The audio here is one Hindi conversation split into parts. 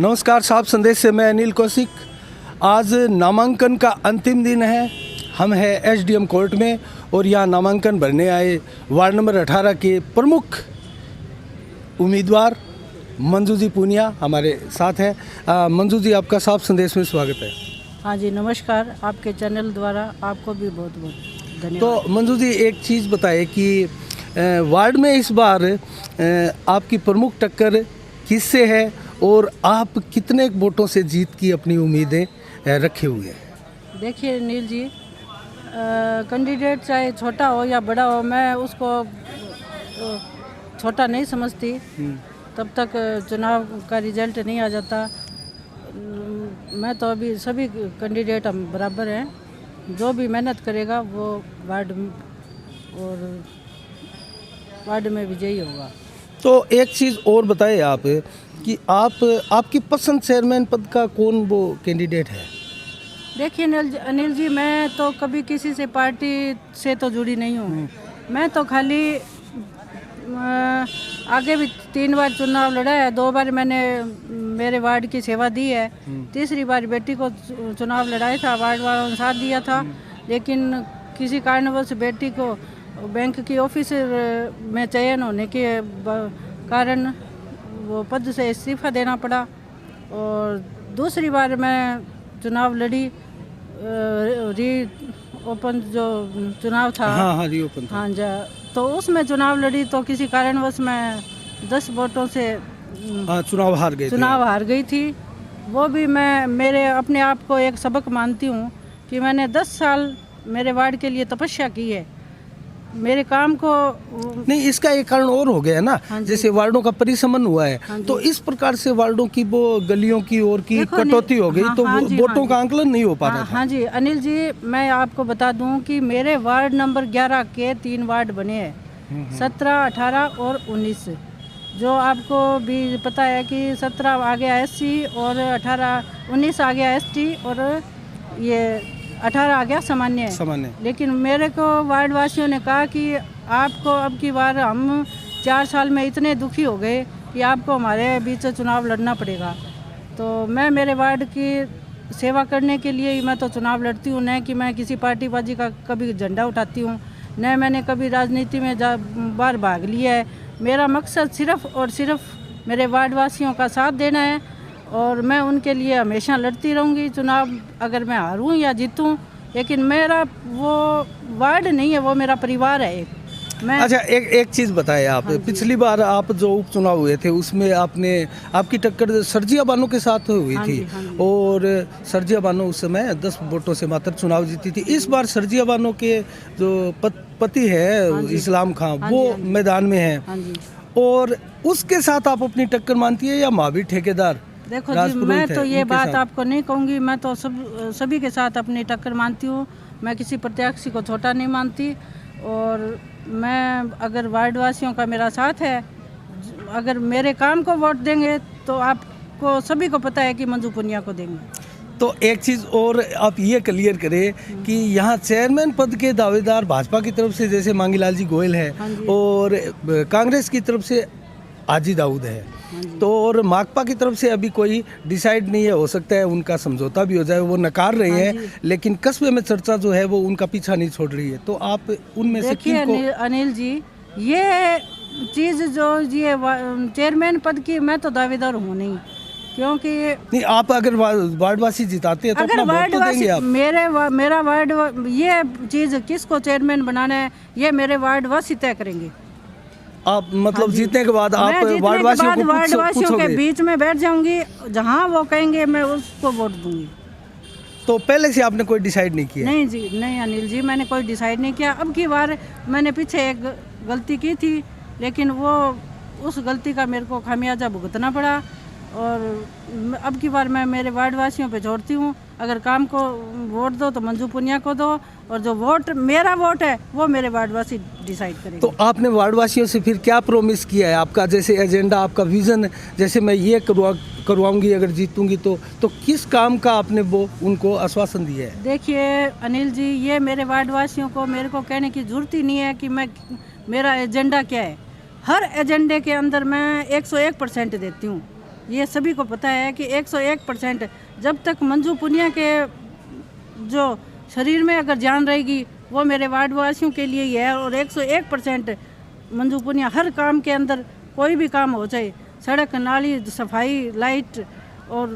नमस्कार, साफ संदेश से मैं अनिल कौशिक। आज नामांकन का अंतिम दिन है। हम हैं एसडीएम कोर्ट में और यहाँ नामांकन भरने आए वार्ड नंबर 18 के प्रमुख उम्मीदवार मंजू जी पूनिया हमारे साथ हैं। मंजू जी, आपका साफ संदेश में स्वागत है। हाँ जी, नमस्कार। आपके चैनल द्वारा आपको भी बहुत बहुत धन्यवाद। तो मंजू जी, एक चीज़ बताएं कि वार्ड में इस बार आपकी प्रमुख टक्कर किससे है और आप कितने वोटों से जीत की अपनी उम्मीदें रखे हुए हैं? देखिए नील जी, कैंडिडेट चाहे छोटा हो या बड़ा हो, मैं उसको छोटा नहीं समझती तब तक चुनाव का रिजल्ट नहीं आ जाता। मैं तो अभी सभी कैंडिडेट हम बराबर हैं। जो भी मेहनत करेगा वो वार्ड में विजयी होगा। तो एक चीज़ और बताएं आप कि आपकी पसंद चेयरमैन पद का कौन वो कैंडिडेट है? देखिए अनिल जी, मैं तो कभी किसी से पार्टी से तो जुड़ी नहीं हूँ। मैं तो खाली आगे भी 3 बार चुनाव लड़ा है। 2 बार मैंने मेरे वार्ड की सेवा दी है। तीसरी बार बेटी को चुनाव लड़ाया था, वार्ड वालों ने साथ दिया था, लेकिन किसी कारणवश बेटी को बैंक की ऑफिसर में चयन होने के कारण वो पद से इस्तीफा देना पड़ा। और दूसरी बार मैं चुनाव लड़ी, री ओपन जो चुनाव था, हाँ, री ओपन था। हाँ जी, तो उसमें चुनाव लड़ी तो किसी कारणवश मैं 10 वोटों से चुनाव हार गई थी। वो भी मैं मेरे अपने आप को एक सबक मानती हूँ कि मैंने 10 साल मेरे वार्ड के लिए तपस्या की है। मेरे काम को नहीं, इसका एक कारण और हो गया है ना। हाँ, जैसे वार्डों का परिसमन हुआ है, हाँ, तो इस प्रकार से वार्डों की वो गलियों की ओर की कटौती हो गई। हाँ, तो हाँ जी, वोटों हाँ का आंकलन नहीं हो पा रहा था। हाँ जी अनिल जी, मैं आपको बता दूं कि मेरे वार्ड नंबर 11 के 3 वार्ड बने हैं, 17, 18 और 19। जो आपको भी पता है कि 17 आ गया SC और 19 आ गया ST और ये 18 आ गया सामान्य। लेकिन मेरे को वार्ड वासियों ने कहा कि आपको अब की बार हम 4 साल में इतने दुखी हो गए कि आपको हमारे बीच चुनाव लड़ना पड़ेगा। तो मैं मेरे वार्ड की सेवा करने के लिए ही मैं तो चुनाव लड़ती हूँ। न कि मैं किसी पार्टीबाजी का कभी झंडा उठाती हूँ, न मैंने कभी राजनीति में बार भाग लिया है। मेरा मकसद सिर्फ़ और सिर्फ मेरे वार्ड वासियों का साथ देना है और मैं उनके लिए हमेशा लड़ती रहूँगी चुनाव, अगर मैं हारूँ या जीतूँ। लेकिन मेरा वो वार्ड नहीं है, वो मेरा परिवार है एक। अच्छा, एक चीज़ बताएं आप। हाँ, पिछली बार आप जो उपचुनाव हुए थे उसमें आपकी टक्कर सरजिया बानो के साथ हुई हाँ थी। जी, हाँ जी। और सरजिया बानो उस समय 10 वोटों से मात्र चुनाव जीती थी। इस बार सरजिया बानो के जो पति है इस्लाम खां, वो मैदान में हैं। और उसके साथ आप अपनी टक्कर मानती है या महावीर ठेकेदार? देखो जी, मैं तो ये बात आपको नहीं कहूँगी। मैं तो सभी के साथ अपनी टक्कर मानती हूँ। मैं किसी प्रत्याशी को छोटा नहीं मानती। और मैं अगर वार्ड वासियों का मेरा साथ है, अगर मेरे काम को वोट देंगे तो आपको सभी को पता है कि मंजू पूनिया को देंगे। तो एक चीज़ और आप ये क्लियर करें कि यहाँ चेयरमैन पद के दावेदार भाजपा की तरफ से जैसे मांगीलाल जी गोयल है और कांग्रेस की तरफ से आजी दाऊद है, तो और माकपा की तरफ से अभी कोई डिसाइड नहीं है। हो सकता है उनका समझौता भी हो जाए, वो नकार रहे हैं, लेकिन कस्बे में चर्चा जो है वो उनका पीछा नहीं छोड़ रही है। तो आप उनमें से किन को? अनिल जी, ये चीज़ जो ये चेयरमैन पद की मैं तो दावेदार हूँ नहीं, क्योंकि नहीं, आप अगर वार्डवासी जिताते हैं तो अपना वोट तो देंगे आप। मेरा वार्ड, ये चीज़ किसको चेयरमैन बनाना है ये मेरे वार्डवासी तय करेंगे। आप मतलब जीतने के बाद आप वार्डवासियों के बीच में बैठ जाऊंगी, जहां वो कहेंगे मैं उसको वोट दूंगी। तो पहले से आपने कोई डिसाइड नहीं किया? नहीं जी, नहीं अनिल जी, मैंने कोई डिसाइड नहीं किया। अब की बार मैंने पीछे एक गलती की थी, लेकिन वो उस गलती का मेरे को खामियाजा भुगतना पड़ा। और अब की बार मैं मेरे वार्ड वासियों पे छोड़ती हूँ। अगर काम को वोट दो तो मंजू पूनिया को दो, और जो वोट मेरा वोट है वो मेरे वार्डवासी डिसाइड करेंगे। तो आपने वार्डवासियों से फिर क्या प्रॉमिस किया है? आपका जैसे एजेंडा, आपका विज़न, जैसे मैं ये करवाऊंगी अगर जीतूंगी तो किस काम का आपने वो उनको आश्वासन दिया है? देखिए अनिल जी, ये मेरे वार्डवासियों को मेरे को कहने की ज़रूरत ही नहीं है कि मेरा एजेंडा क्या है। हर एजेंडे के अंदर मैं 101% देती हूँ। ये सभी को पता है कि 101% जब तक मंजू पुनिया के जो शरीर में अगर जान रहेगी वो मेरे वार्ड वासियों के लिए ही है। और 101% मंजू पुनिया हर काम के अंदर, कोई भी काम हो जाए, सड़क नाली सफाई लाइट और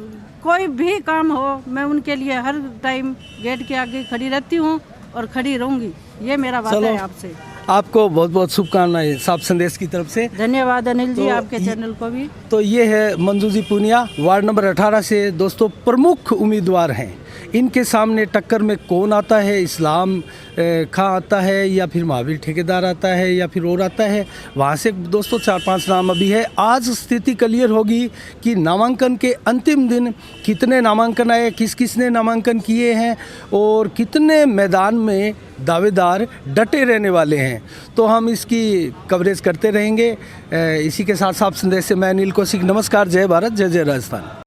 कोई भी काम हो, मैं उनके लिए हर टाइम गेट के आगे खड़ी रहती हूँ और खड़ी रहूँगी। ये मेरा वादा है आपसे। आपको बहुत बहुत शुभकामनाएं साफ संदेश की तरफ से। धन्यवाद अनिल जी, तो आपके चैनल को भी। तो ये है मंजू जी पुनिया, वार्ड नंबर 18 से दोस्तों प्रमुख उम्मीदवार हैं। इनके सामने टक्कर में कौन आता है, इस्लाम खां आता है या फिर महावीर ठेकेदार आता है या फिर और आता है, वहाँ से दोस्तों 4-5 नाम अभी है। आज स्थिति क्लियर होगी कि नामांकन के अंतिम दिन कितने नामांकन आए, किस किस ने नामांकन किए हैं और कितने मैदान में दावेदार डटे रहने वाले हैं। तो हम इसकी कवरेज करते रहेंगे। इसी के साथ साफ संदेश से मैं अनिल कौशिक, नमस्कार, जय भारत, जय जय राजस्थान।